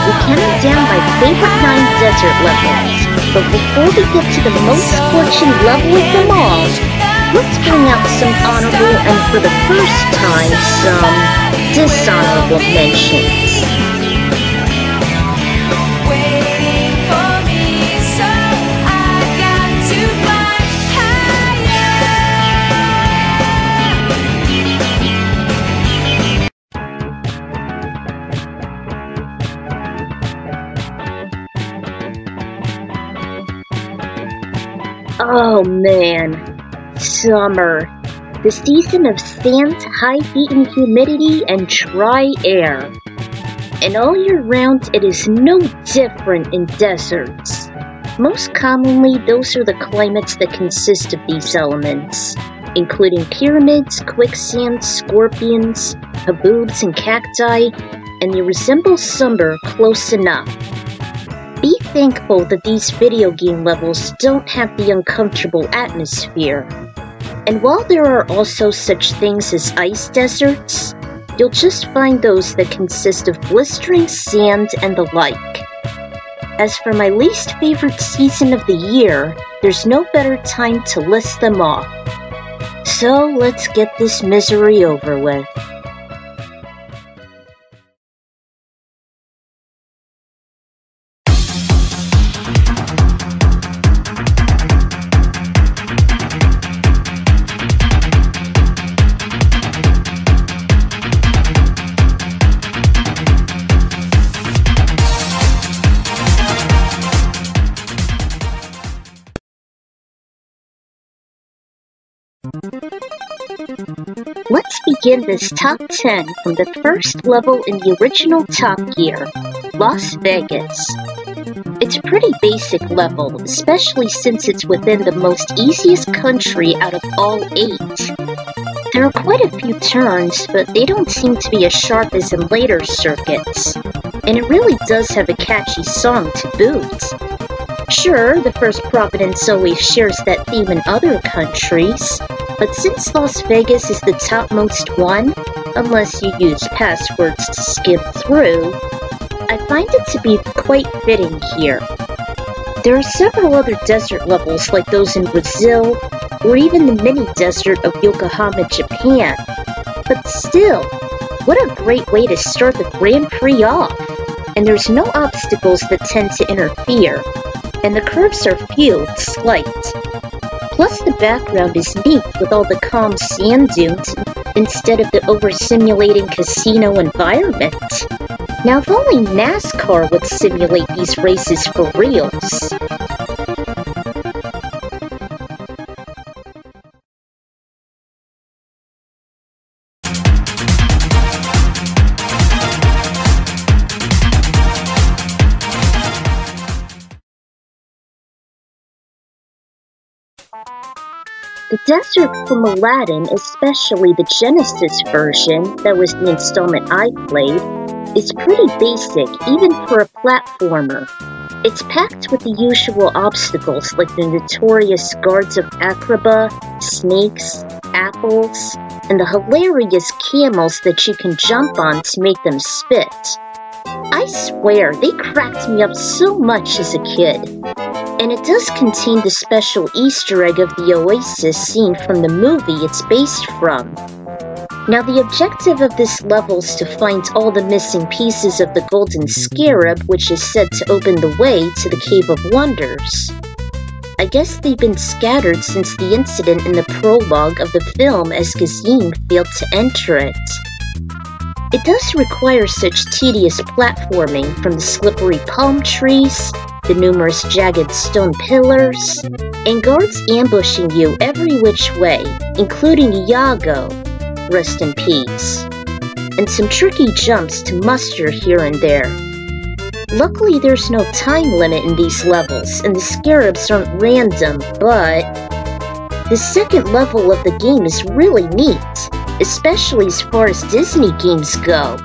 we counted down my favorite 9 desert levels. But before we get to the most scorching level of them all, let's bring out some honorable and for the first time, some dishonorable mentions. Oh man, summer. The season of sand, high heat and humidity, and dry air. And all year round, it is no different in deserts. Most commonly, those are the climates that consist of these elements, including pyramids, quicksand, scorpions, haboobs, and cacti, and they resemble summer close enough. Be thankful that these video game levels don't have the uncomfortable atmosphere. And while there are also such things as ice deserts, you'll just find those that consist of blistering sand and the like. As for my least favorite season of the year, there's no better time to list them off. So let's get this misery over with. Let's begin this top 10 from the first level in the original Top Gear, Las Vegas. It's a pretty basic level, especially since it's within the most easiest country out of all 8. There are quite a few turns, but they don't seem to be as sharp as in later circuits, and it really does have a catchy song to boot. Sure, the First Providence always shares that theme in other countries, but since Las Vegas is the topmost one, unless you use passwords to skip through, I find it to be quite fitting here. There are several other desert levels like those in Brazil, or even the mini-desert of Yokohama, Japan. But still, what a great way to start the Grand Prix off! And there's no obstacles that tend to interfere, and the curves are few and slight. Plus the background is neat with all the calm sand dunes instead of the over-simulating casino environment. Now if only NASCAR would simulate these races for reals. The desert from Aladdin, especially the Genesis version, that was the installment I played, is pretty basic even for a platformer. It's packed with the usual obstacles like the notorious guards of Agrabah, snakes, apples, and the hilarious camels that you can jump on to make them spit. I swear, they cracked me up so much as a kid. And it does contain the special Easter egg of the Oasis scene from the movie it's based from. Now the objective of this level is to find all the missing pieces of the Golden Scarab, which is said to open the way to the Cave of Wonders. I guess they've been scattered since the incident in the prologue of the film as Gazim failed to enter it. It does require such tedious platforming from the slippery palm trees, the numerous jagged stone pillars, and guards ambushing you every which way, including Iago, rest in peace, and some tricky jumps to muster here and there. Luckily there's no time limit in these levels, and the scarabs aren't random, but the second level of the game is really neat, especially as far as Disney games go.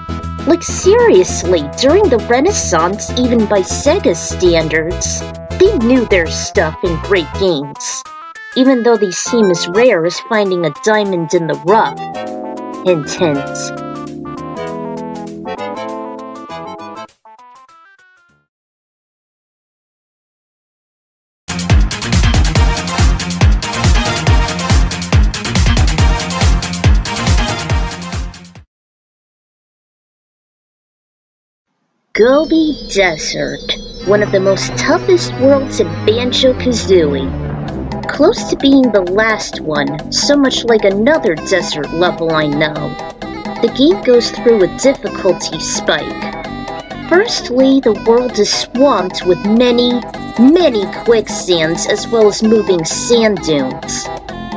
Like seriously, during the Renaissance, even by Sega standards, they knew their stuff in great games, even though they seem as rare as finding a diamond in the rough. Hint hint. Gobi Desert, one of the most toughest worlds in Banjo-Kazooie. Close to being the last one, so much like another desert level I know. The game goes through a difficulty spike. Firstly, the world is swamped with many quicksands as well as moving sand dunes.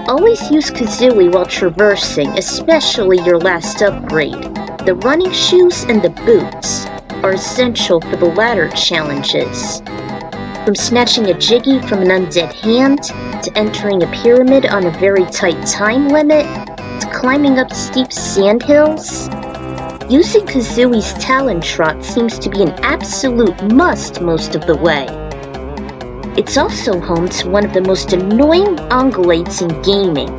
Always use Kazooie while traversing, especially your last upgrade. The running shoes and the boots are essential for the latter challenges. From snatching a Jiggy from an undead hand, to entering a pyramid on a very tight time limit, to climbing up steep sand hills. Using Kazooie's Talon Trot seems to be an absolute must most of the way. It's also home to one of the most annoying ungulates in gaming,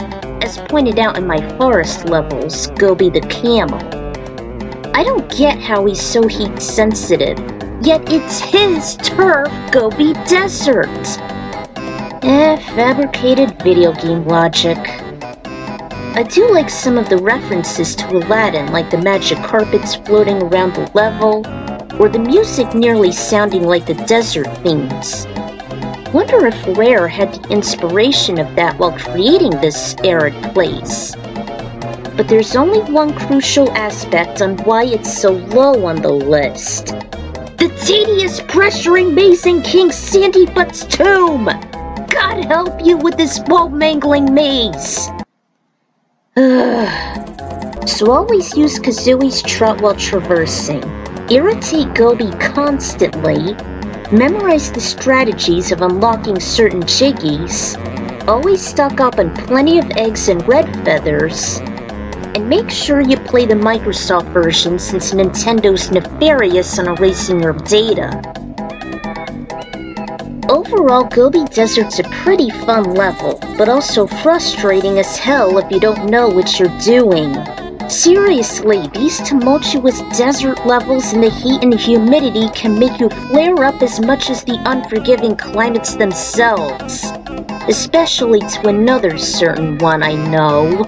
as pointed out in my forest levels, Gobi the Camel. I don't get how he's so heat sensitive, yet it's his turf, Gobi Desert! Fabricated video game logic. I do like some of the references to Aladdin, like the magic carpets floating around the level, or the music nearly sounding like the desert themes. Wonder if Rare had the inspiration of that while creating this arid place. But there's only one crucial aspect on why it's so low on the list. The tedious pressuring maze in King Sandybutt's tomb! God help you with this wall-mangling maze! So always use Kazooie's Trot while traversing. Irritate Gobi constantly. Memorize the strategies of unlocking certain Jiggies. Always stock up on plenty of eggs and red feathers. And make sure you play the Microsoft version since Nintendo's nefarious on erasing your data. Overall, Gobi Desert's a pretty fun level, but also frustrating as hell if you don't know what you're doing. Seriously, these tumultuous desert levels in the heat and humidity can make you flare up as much as the unforgiving climates themselves. Especially to another certain one I know.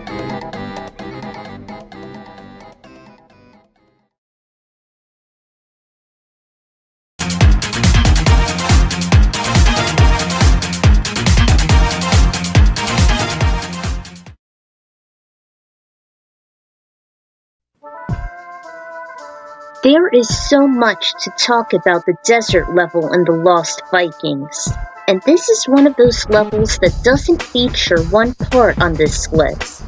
There is so much to talk about the desert level in the Lost Vikings, and this is one of those levels that doesn't feature one part on this list.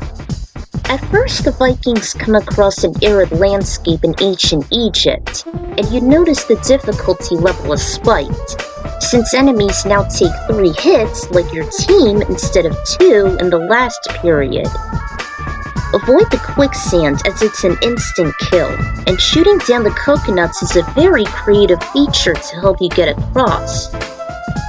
At first, the Vikings come across an arid landscape in ancient Egypt, and you notice the difficulty level is spiked, since enemies now take 3 hits like your team instead of 2 in the last period. Avoid the quicksand as it's an instant kill, and shooting down the coconuts is a very creative feature to help you get across.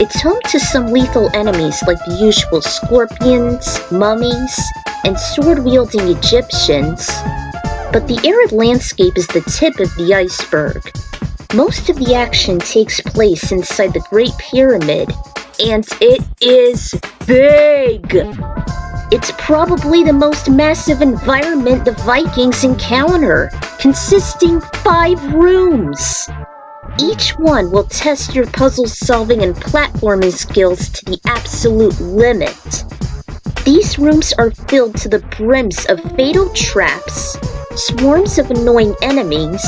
It's home to some lethal enemies like the usual scorpions, mummies, and sword-wielding Egyptians, but the arid landscape is the tip of the iceberg. Most of the action takes place inside the Great Pyramid, and it is big! It's probably the most massive environment the Vikings encounter, consisting 5 rooms. Each one will test your puzzle-solving and platforming skills to the absolute limit. These rooms are filled to the brims of fatal traps, swarms of annoying enemies,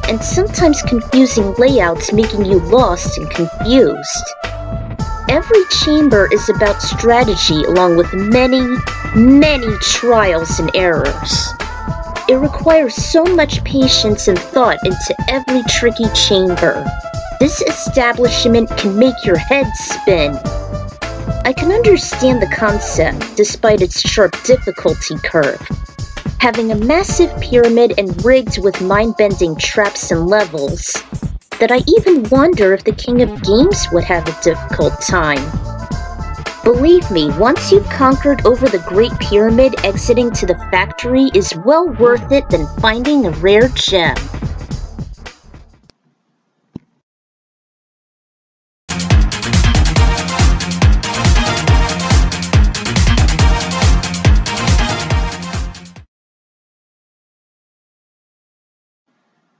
and sometimes confusing layouts making you lost and confused. Every chamber is about strategy along with many trials and errors. It requires so much patience and thought into every tricky chamber. This establishment can make your head spin. I can understand the concept, despite its sharp difficulty curve. Having a massive pyramid and rigged with mind-bending traps and levels, that I even wonder if the King of Games would have a difficult time. Believe me, once you've conquered over the Great Pyramid, exiting to the factory is well worth it than finding a rare gem.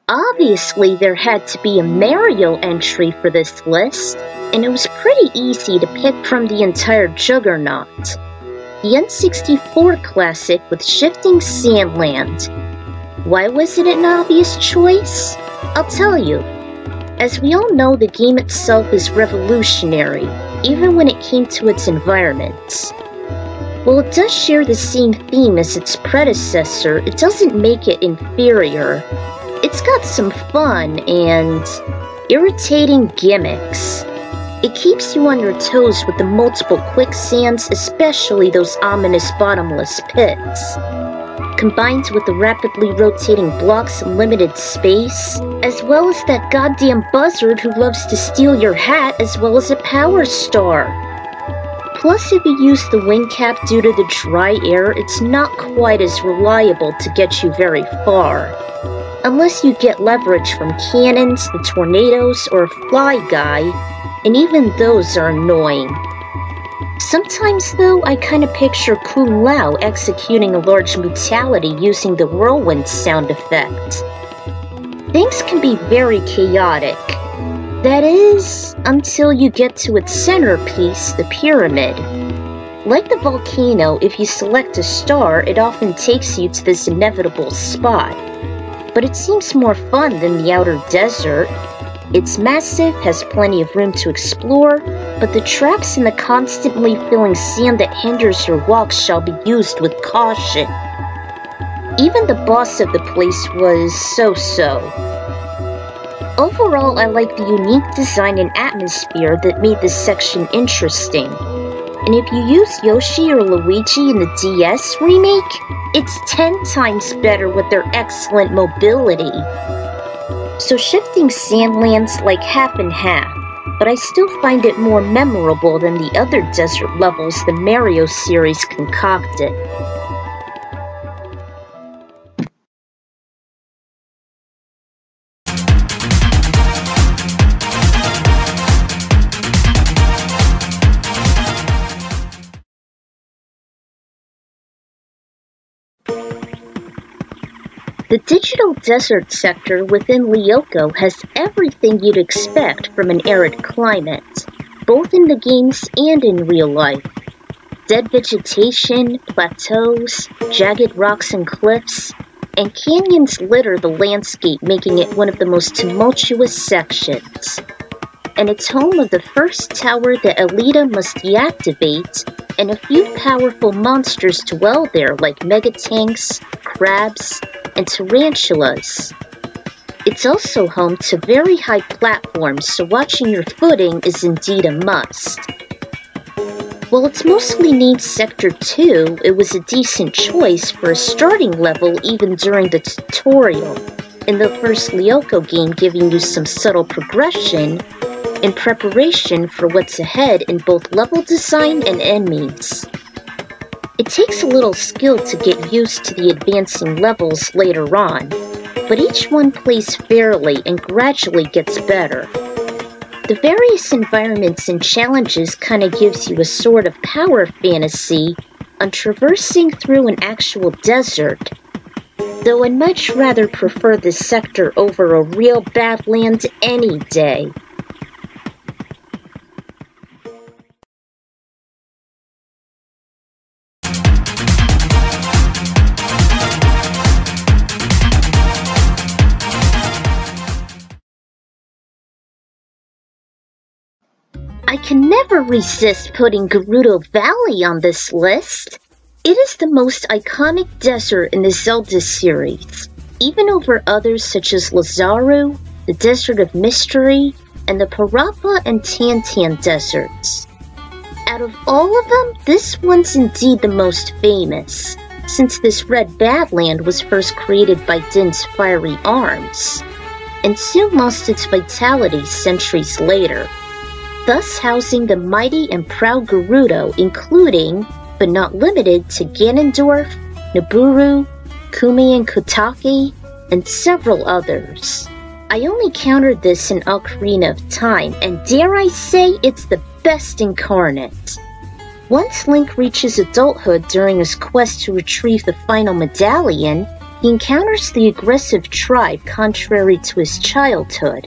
Obviously, there had to be a Mario entry for this list, and it was pretty easy to pick from the entire juggernaut. The N64 classic with Shifting Sandland. Why was it an obvious choice? I'll tell you. As we all know, the game itself is revolutionary, even when it came to its environments. While it does share the same theme as its predecessor, it doesn't make it inferior. It's got some fun and irritating gimmicks. It keeps you on your toes with the multiple quicksands, especially those ominous bottomless pits. Combined with the rapidly rotating blocks and limited space, as well as that goddamn buzzard who loves to steal your hat as well as a power star. Plus, if you use the wing cap due to the dry air, it's not quite as reliable to get you very far. Unless you get leverage from cannons, the tornadoes, or a fly guy, and even those are annoying. Sometimes, though, I kinda picture Kung Lao executing a large brutality using the whirlwind sound effect. Things can be very chaotic. That is, until you get to its centerpiece, the pyramid. Like the volcano, if you select a star, it often takes you to this inevitable spot. But it seems more fun than the outer desert. It's massive, has plenty of room to explore, but the traps and the constantly filling sand that hinders your walk shall be used with caution. Even the boss of the place was so-so. Overall, I like the unique design and atmosphere that made this section interesting. And if you use Yoshi or Luigi in the DS remake, it's 10 times better with their excellent mobility. So Shifting Sandland's like half and half, but I still find it more memorable than the other desert levels the Mario series concocted. The Digital Desert sector within Lyoko has everything you'd expect from an arid climate, both in the games and in real life. Dead vegetation, plateaus, jagged rocks and cliffs, and canyons litter the landscape, making it one of the most tumultuous sections. And it's home of the first tower that Alita must deactivate, and a few powerful monsters dwell there like megatanks, crabs, and tarantulas. It's also home to very high platforms, so watching your footing is indeed a must. While it's mostly named Sector 2, it was a decent choice for a starting level even during the tutorial, in the first Lyoko game giving you some subtle progression in preparation for what's ahead in both level design and enemies. It takes a little skill to get used to the advancing levels later on, but each one plays fairly and gradually gets better. The various environments and challenges kinda gives you a sort of power fantasy on traversing through an actual desert, though I'd much rather prefer this sector over a real Badland any day. I can never resist putting Gerudo Valley on this list. It is the most iconic desert in the Zelda series, even over others such as Lazaru, the Desert of Mystery, and the Parappa and Tantan deserts. Out of all of them, this one's indeed the most famous, since this Red Badland was first created by Din's fiery arms, and soon lost its vitality centuries later, thus housing the mighty and proud Gerudo, including, but not limited to Ganondorf, Nabooru, Kumi and Kotake, and several others. I only countered this in Ocarina of Time, and dare I say it's the best incarnate. Once Link reaches adulthood during his quest to retrieve the final medallion, He encounters the aggressive tribe contrary to his childhood.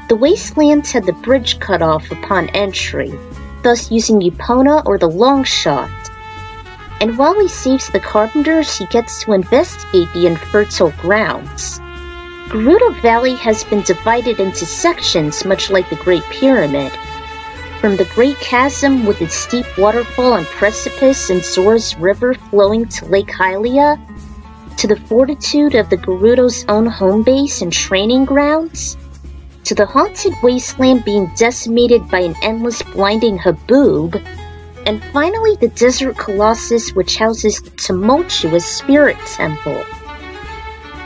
The wastelands had the bridge cut off upon entry, thus using Epona or the long shot. And while he saves the carpenters, he gets to investigate the infertile grounds. Gerudo Valley has been divided into sections much like the Great Pyramid. From the Great Chasm with its steep waterfall and precipice and Zora's River flowing to Lake Hylia, to the fortitude of the Gerudo's own home base and training grounds, to the haunted wasteland being decimated by an endless blinding haboob, and finally the desert colossus which houses the tumultuous spirit temple.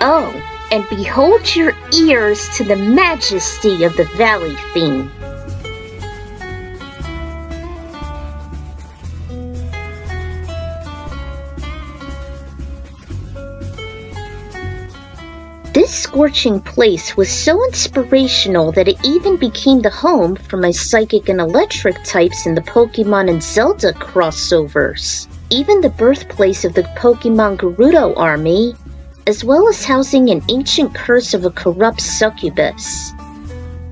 Oh, and behold your ears to the majesty of the valley theme. This scorching place was so inspirational that it even became the home for my psychic and electric types in the Pokemon and Zelda crossovers, even the birthplace of the Pokemon Gerudo army, as well as housing an ancient curse of a corrupt succubus.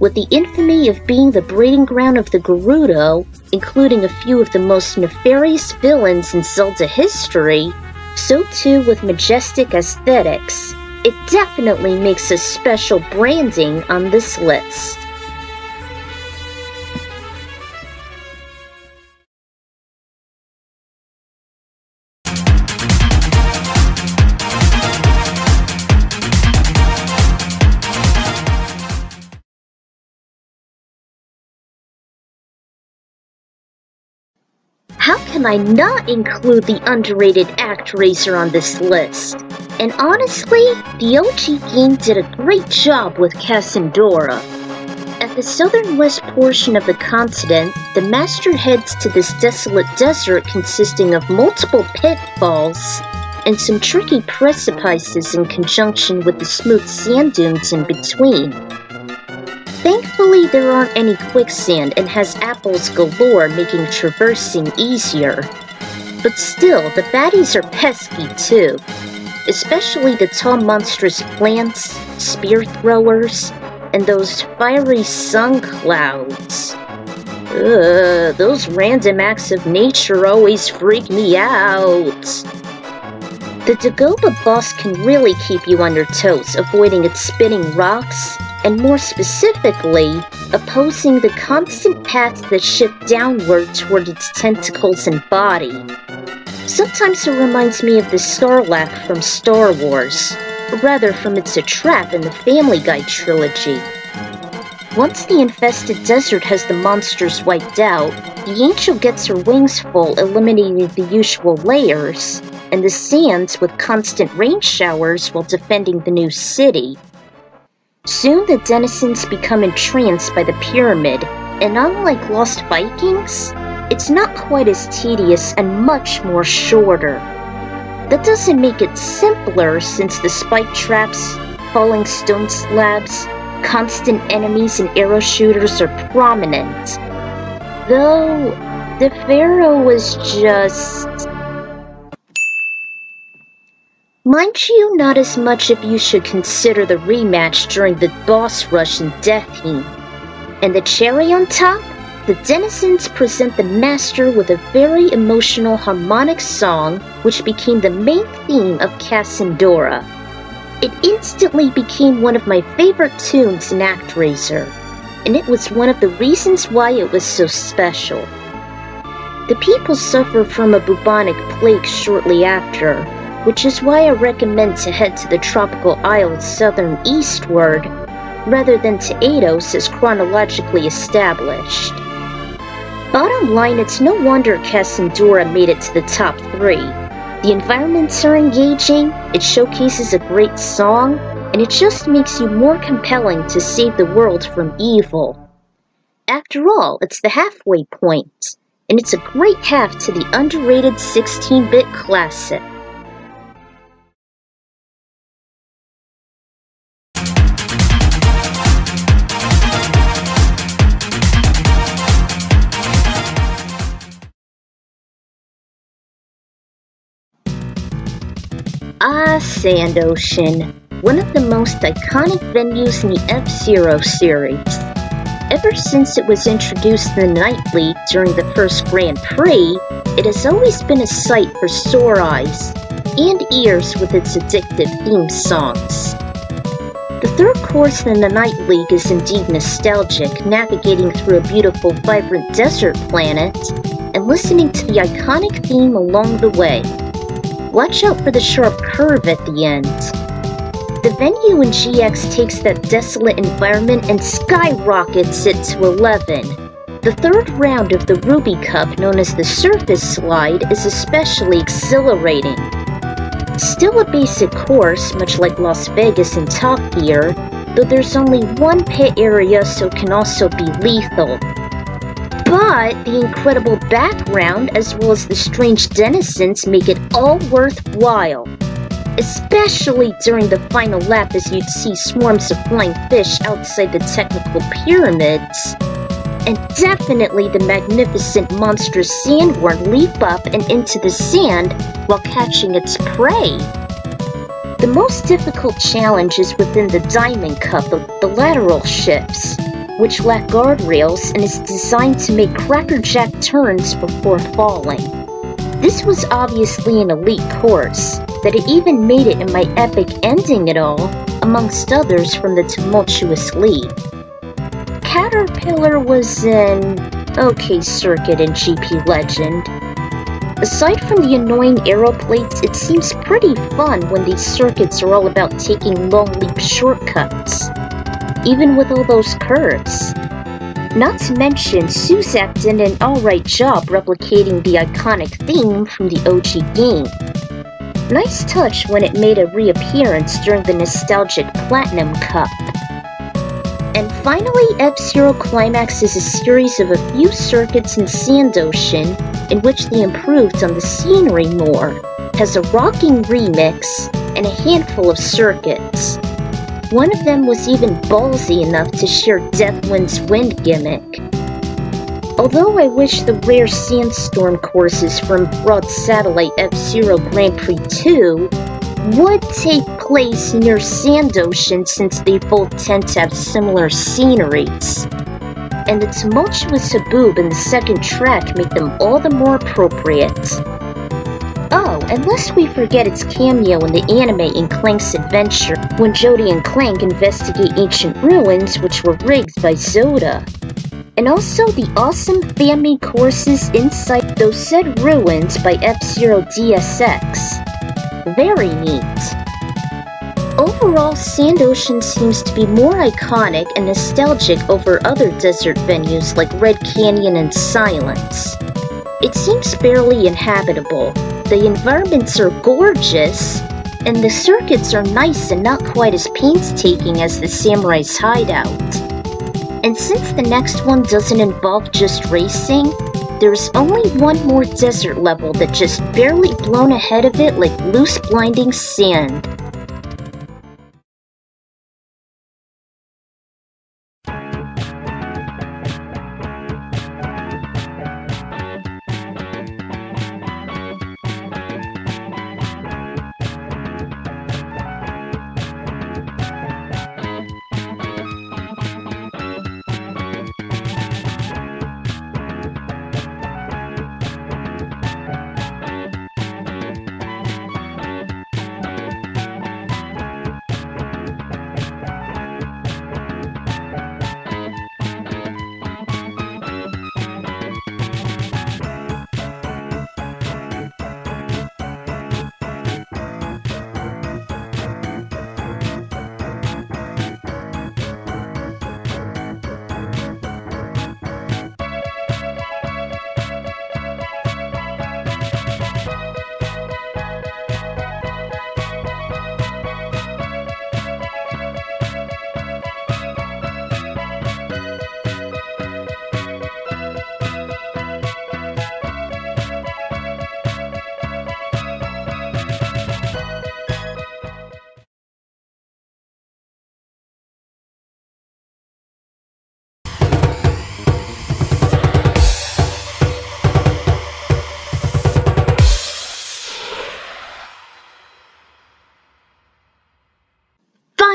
With the infamy of being the breeding ground of the Gerudo, including a few of the most nefarious villains in Zelda history, so too with majestic aesthetics. It definitely makes a special branding on this list. How can I not include the underrated ActRaiser on this list? And honestly, the OG game did a great job with Cassandora. At the southern west portion of the continent, the master heads to this desolate desert consisting of multiple pitfalls and some tricky precipices in conjunction with the smooth sand dunes in between. Thankfully, there aren't any quicksand and has apples galore, making traversing easier. But still, the baddies are pesky too. Especially the tall monstrous plants, spear throwers, and those fiery sun clouds. Those random acts of nature always freak me out. The Dagobah boss can really keep you on your toes, avoiding its spinning rocks, and more specifically, opposing the constant paths that shift downward toward its tentacles and body. Sometimes it reminds me of the Sarlacc from Star Wars, or rather from It's a Trap in the Family Guy trilogy. Once the infested desert has the monsters wiped out, the Angel gets her wings full, eliminating the usual layers, and the sands with constant rain showers while defending the new city. Soon the denizens become entranced by the pyramid, and unlike Lost Vikings, it's not quite as tedious and much more shorter. That doesn't make it simpler since the spike traps, falling stone slabs, constant enemies and arrow shooters are prominent. Though, the Pharaoh was just... Mind you, not as much if you should consider the rematch during the boss rush in Death Heap. And the cherry on top? The denizens present the master with a very emotional harmonic song which became the main theme of Cassandora. It instantly became one of my favorite tunes in ActRaiser, and it was one of the reasons why it was so special. The people suffer from a bubonic plague shortly after, which is why I recommend to head to the tropical isles southern eastward, rather than to Eidos as chronologically established. Bottom line, it's no wonder Cassandora made it to the top 3. The environments are engaging, it showcases a great song, and it just makes you more compelling to save the world from evil. After all, it's the halfway point, and it's a great half to the underrated 16-bit classic. Sand Ocean, one of the most iconic venues in the F-Zero series. Ever since it was introduced in the Night League during the first Grand Prix, it has always been a sight for sore eyes and ears with its addictive theme songs. The third course in the Night League is indeed nostalgic, navigating through a beautiful, vibrant desert planet and listening to the iconic theme along the way. Watch out for the sharp curve at the end. The venue in GX takes that desolate environment and skyrockets it to 11. The third round of the Ruby Cup, known as the Surface Slide, is especially exhilarating. Still a basic course, much like Las Vegas and Top Gear, though there's only one pit area so it can also be lethal. But the incredible background as well as the strange denizens make it all worthwhile. Especially during the final lap as you'd see swarms of flying fish outside the technical pyramids. And definitely the magnificent monstrous sandworm leap up and into the sand while catching its prey. The most difficult challenge is within the Diamond Cup of the lateral shifts, which lack guardrails and is designed to make crackerjack turns before falling. This was obviously an elite course, that it even made it in my epic ending it all, amongst others from the tumultuous league. Caterpillar was an okay circuit in GP Legend. Aside from the annoying arrow plates, it seems pretty fun when these circuits are all about taking long leap shortcuts, even with all those curves. Not to mention, Suzak did an alright job replicating the iconic theme from the OG game. Nice touch when it made a reappearance during the nostalgic Platinum Cup. And finally, F-Zero Climax is a series of a few circuits in Sand Ocean in which they improved on the scenery more, has a rocking remix, and a handful of circuits. One of them was even ballsy enough to share Deathwind's Wind gimmick. Although I wish the rare Sandstorm courses from Broad Satellite F-Zero Grand Prix 2 would take place near Sand Ocean since they both tend to have similar sceneries. And the tumultuous Haboob and the second track make them all the more appropriate. Oh, and lest we forget its cameo in the anime in Clank's adventure when Jody and Clank investigate ancient ruins which were rigged by Zoda. And also the awesome fan-made courses inside those said ruins by F-Zero DSX. Very neat. Overall, Sand Ocean seems to be more iconic and nostalgic over other desert venues like Red Canyon and Silence. It seems fairly inhabitable. The environments are gorgeous, and the circuits are nice and not quite as painstaking as the Samurai's Hideout. And since the next one doesn't involve just racing, there's only one more desert level that just barely blown ahead of it like loose blinding sand.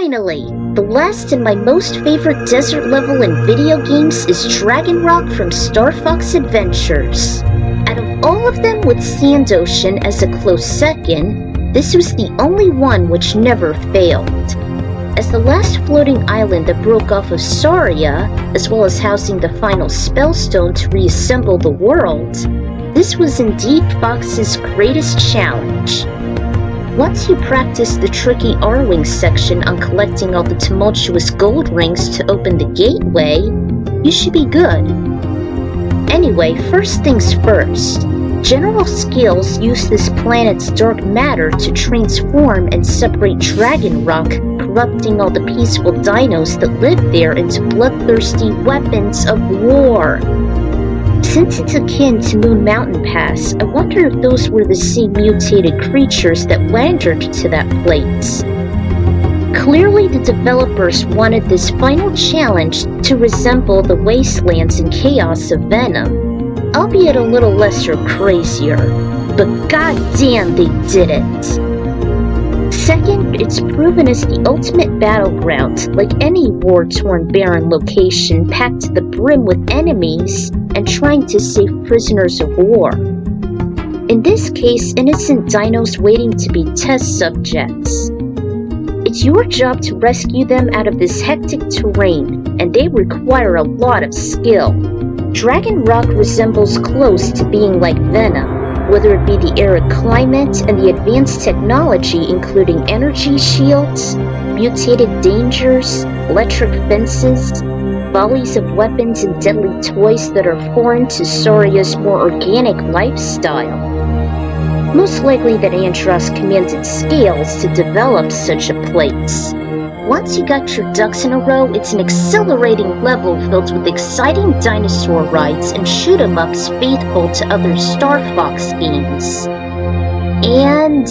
Finally, the last and my most favorite desert level in video games is Dragon Rock from Star Fox Adventures. Out of all of them with Sand Ocean as a close second, this was the only one which never failed. As the last floating island that broke off of Saria, as well as housing the final Spellstone to reassemble the world, this was indeed Fox's greatest challenge. Once you practice the tricky Arwing section on collecting all the tumultuous gold rings to open the gateway, you should be good. Anyway, first things first. General Skills use this planet's dark matter to transform and separate Dragon Rock, corrupting all the peaceful dinos that live there into bloodthirsty weapons of war. Since it's akin to Moon Mountain Pass, I wonder if those were the same mutated creatures that wandered to that place. Clearly the developers wanted this final challenge to resemble the wastelands and chaos of Venom, albeit a little less or crazier, but goddamn they did it! Second, it's proven as the ultimate battleground, like any war-torn barren location packed to the brim with enemies and trying to save prisoners of war. In this case, innocent dinos waiting to be test subjects. It's your job to rescue them out of this hectic terrain, and they require a lot of skill. Dragon Rock resembles close to being like Venom, whether it be the arid climate and the advanced technology including energy shields, mutated dangers, electric fences, volleys of weapons and deadly toys that are foreign to Saria's more organic lifestyle. Most likely that Andross commanded scales to develop such a place. Once you got your ducks in a row, it's an exhilarating level filled with exciting dinosaur rides and shoot-em-ups faithful to other Star Fox games. And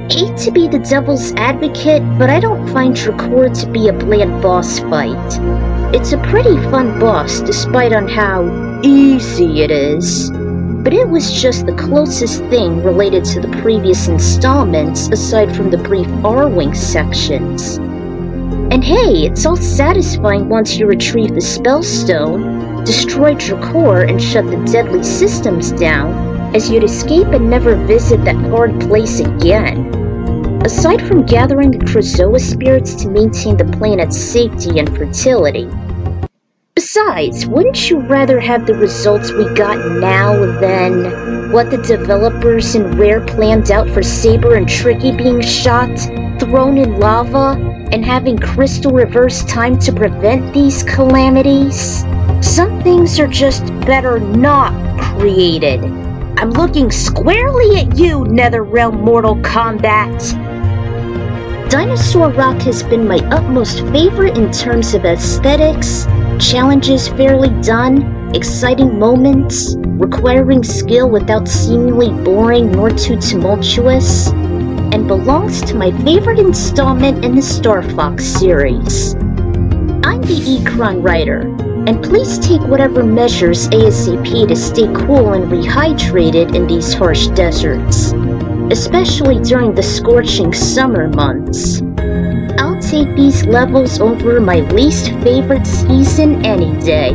hate to be the devil's advocate, but I don't find Dracor to be a bland boss fight. It's a pretty fun boss despite on how easy it is. But it was just the closest thing related to the previous installments aside from the brief Arwing sections. And hey, it's all satisfying once you retrieve the Spellstone, destroy Dracor and shut the deadly systems down, as you'd escape and never visit that hard place again. Aside from gathering the Krazoa spirits to maintain the planet's safety and fertility. Besides, wouldn't you rather have the results we got now than what the developers in Rare planned out for Saber and Tricky being shot, thrown in lava, and having Crystal reverse time to prevent these calamities? Some things are just better not created. I'm looking squarely at you, Netherrealm Mortal Kombat! Dinosaur Rock has been my utmost favorite in terms of aesthetics, challenges fairly done, exciting moments, requiring skill without seemingly boring nor too tumultuous, and belongs to my favorite installment in the Star Fox series. I'm the Ekron Writer, and please take whatever measures ASAP to stay cool and rehydrated in these harsh deserts, especially during the scorching summer months. I'll take these levels over my least favorite season any day.